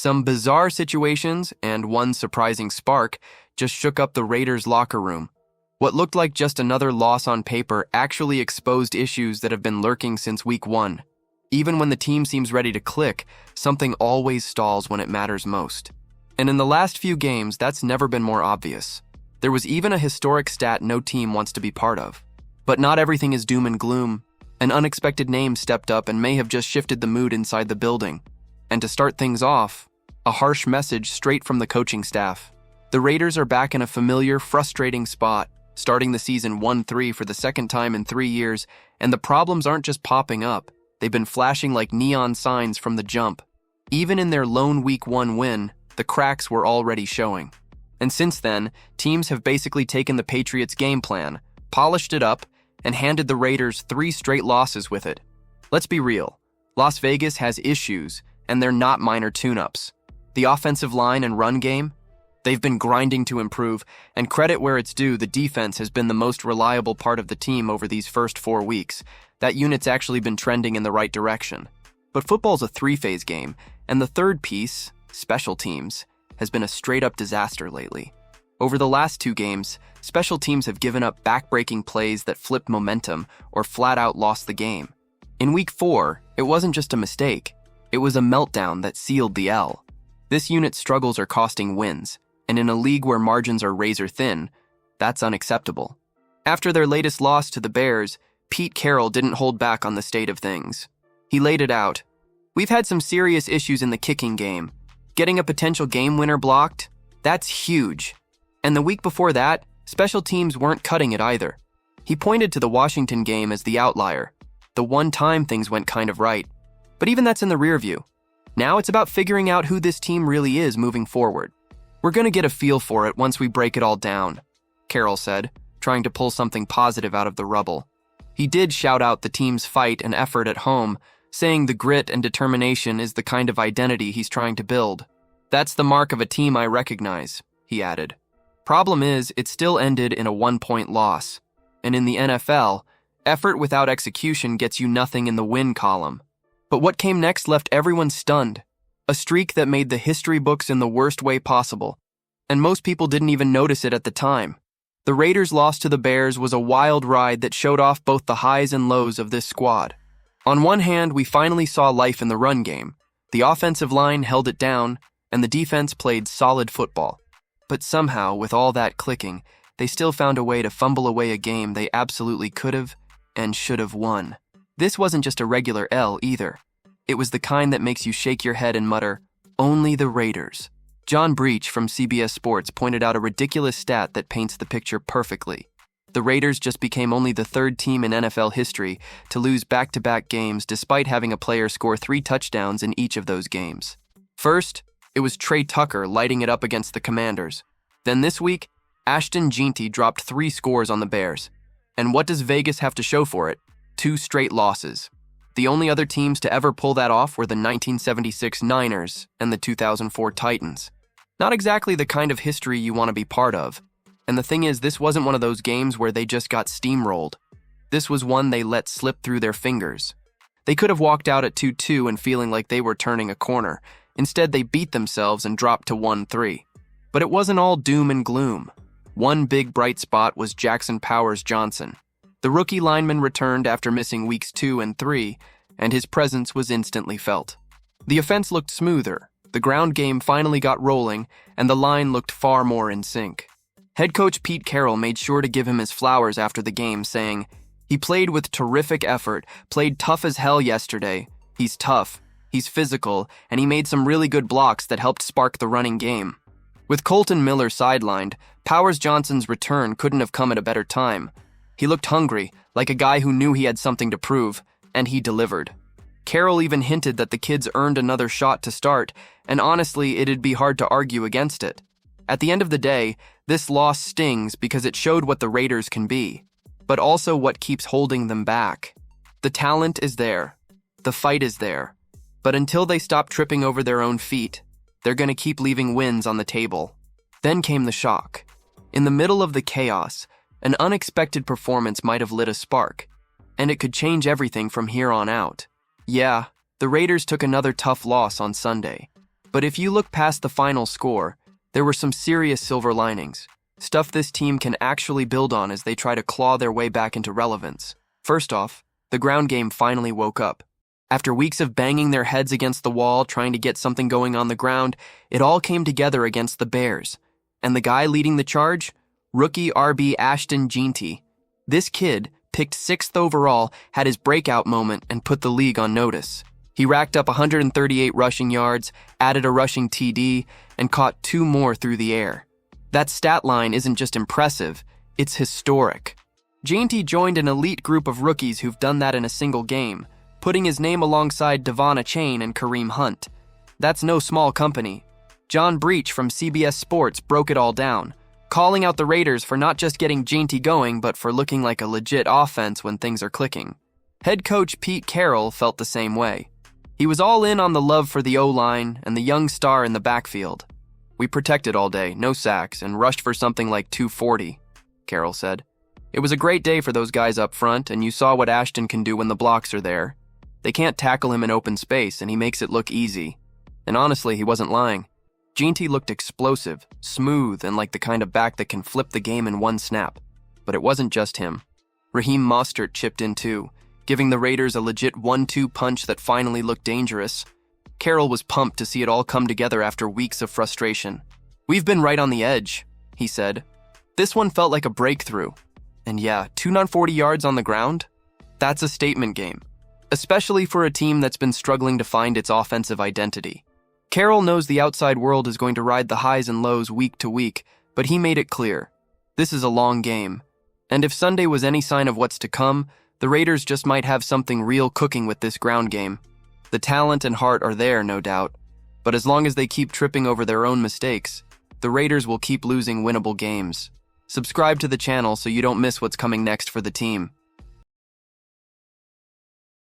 Some bizarre situations and one surprising spark just shook up the Raiders' locker room. What looked like just another loss on paper actually exposed issues that have been lurking since week 1. Even when the team seems ready to click, something always stalls when it matters most. And in the last few games, that's never been more obvious. There was even a historic stat no team wants to be part of. But not everything is doom and gloom. An unexpected name stepped up and may have just shifted the mood inside the building. And to start things off, a harsh message straight from the coaching staff. The Raiders are back in a familiar, frustrating spot, starting the season 1-3 for the second time in 3 years, and the problems aren't just popping up. They've been flashing like neon signs from the jump. Even in their lone Week 1 win, the cracks were already showing. And since then, teams have basically taken the Patriots' game plan, polished it up, and handed the Raiders 3 straight losses with it. Let's be real. Las Vegas has issues, and they're not minor tune-ups. The offensive line and run game? They've been grinding to improve, and credit where it's due, the defense has been the most reliable part of the team over these first 4 weeks. That unit's actually been trending in the right direction. But football's a 3-phase game, and the third piece, special teams, has been a straight-up disaster lately. Over the last 2 games, special teams have given up back-breaking plays that flipped momentum or flat-out lost the game. In Week 4, it wasn't just a mistake. It was a meltdown that sealed the L. This unit's struggles are costing wins, and in a league where margins are razor-thin, that's unacceptable. After their latest loss to the Bears, Pete Carroll didn't hold back on the state of things. He laid it out. "We've had some serious issues in the kicking game. Getting a potential game winner blocked? That's huge. And the week before that, special teams weren't cutting it either." He pointed to the Washington game as the outlier, the one time things went kind of right. But even that's in the rear view. Now it's about figuring out who this team really is moving forward. "We're going to get a feel for it once we break it all down," Carroll said, trying to pull something positive out of the rubble. He did shout out the team's fight and effort at home, saying the grit and determination is the kind of identity he's trying to build. "That's the mark of a team I recognize," he added. Problem is, it still ended in a 1-point loss. And in the NFL, effort without execution gets you nothing in the win column. But what came next left everyone stunned. A streak that made the history books in the worst way possible. And most people didn't even notice it at the time. The Raiders' loss to the Bears was a wild ride that showed off both the highs and lows of this squad. On one hand, we finally saw life in the run game. The offensive line held it down, and the defense played solid football. But somehow, with all that clicking, they still found a way to fumble away a game they absolutely could have and should have won. This wasn't just a regular L either. It was the kind that makes you shake your head and mutter, "Only the Raiders." John Breach from CBS Sports pointed out a ridiculous stat that paints the picture perfectly. The Raiders just became only the 3rd team in NFL history to lose back-to-back games despite having a player score 3 touchdowns in each of those games. First, it was Trey Tucker lighting it up against the Commanders. Then this week, Ashton Jeanty dropped 3 scores on the Bears. And what does Vegas have to show for it? 2 straight losses. The only other teams to ever pull that off were the 1976 Niners and the 2004 Titans. Not exactly the kind of history you want to be part of. And the thing is, this wasn't one of those games where they just got steamrolled. This was one they let slip through their fingers. They could have walked out at 2-2 and feeling like they were turning a corner. Instead, they beat themselves and dropped to 1-3. But it wasn't all doom and gloom. One big bright spot was Jackson Powers-Johnson. The rookie lineman returned after missing weeks 2 and 3, and his presence was instantly felt. The offense looked smoother, the ground game finally got rolling, and the line looked far more in sync. Head coach Pete Carroll made sure to give him his flowers after the game, saying, "He played with terrific effort, played tough as hell yesterday. He's tough, he's physical, and he made some really good blocks that helped spark the running game." With Colton Miller sidelined, Powers-Johnson's return couldn't have come at a better time. He looked hungry, like a guy who knew he had something to prove, and he delivered. Carroll even hinted that the kids earned another shot to start, and honestly, it'd be hard to argue against it. At the end of the day, this loss stings because it showed what the Raiders can be, but also what keeps holding them back. The talent is there. The fight is there. But until they stop tripping over their own feet, they're going to keep leaving wins on the table. Then came the shock. In the middle of the chaos, an unexpected performance might have lit a spark, and it could change everything from here on out. Yeah, the Raiders took another tough loss on Sunday. But if you look past the final score, there were some serious silver linings. Stuff this team can actually build on as they try to claw their way back into relevance. First off, the ground game finally woke up. After weeks of banging their heads against the wall trying to get something going on the ground, it all came together against the Bears. And the guy leading the charge? Rookie RB Ashton Jeanty. This kid, picked 6th overall, had his breakout moment and put the league on notice. He racked up 138 rushing yards, added a rushing TD, and caught 2 more through the air. That stat line isn't just impressive, it's historic. Jeanty joined an elite group of rookies who've done that in a single game, putting his name alongside Devon Achane and Kareem Hunt. That's no small company. John Breach from CBS Sports broke it all down, calling out the Raiders for not just getting Jeanty going, but for looking like a legit offense when things are clicking. Head coach Pete Carroll felt the same way. He was all in on the love for the O-line and the young star in the backfield. "We protected all day, no sacks, and rushed for something like 240, Carroll said. "It was a great day for those guys up front, and you saw what Ashton can do when the blocks are there. They can't tackle him in open space, and he makes it look easy." And honestly, he wasn't lying. Jeanty looked explosive, smooth, and like the kind of back that can flip the game in one snap. But it wasn't just him. Raheem Mostert chipped in too, giving the Raiders a legit 1-2 punch that finally looked dangerous. Carroll was pumped to see it all come together after weeks of frustration. "We've been right on the edge," he said. "This one felt like a breakthrough. And yeah, 240 yards on the ground? That's a statement game, especially for a team that's been struggling to find its offensive identity." Carroll knows the outside world is going to ride the highs and lows week to week, but he made it clear. This is a long game. And if Sunday was any sign of what's to come, the Raiders just might have something real cooking with this ground game. The talent and heart are there, no doubt. But as long as they keep tripping over their own mistakes, the Raiders will keep losing winnable games. Subscribe to the channel so you don't miss what's coming next for the team.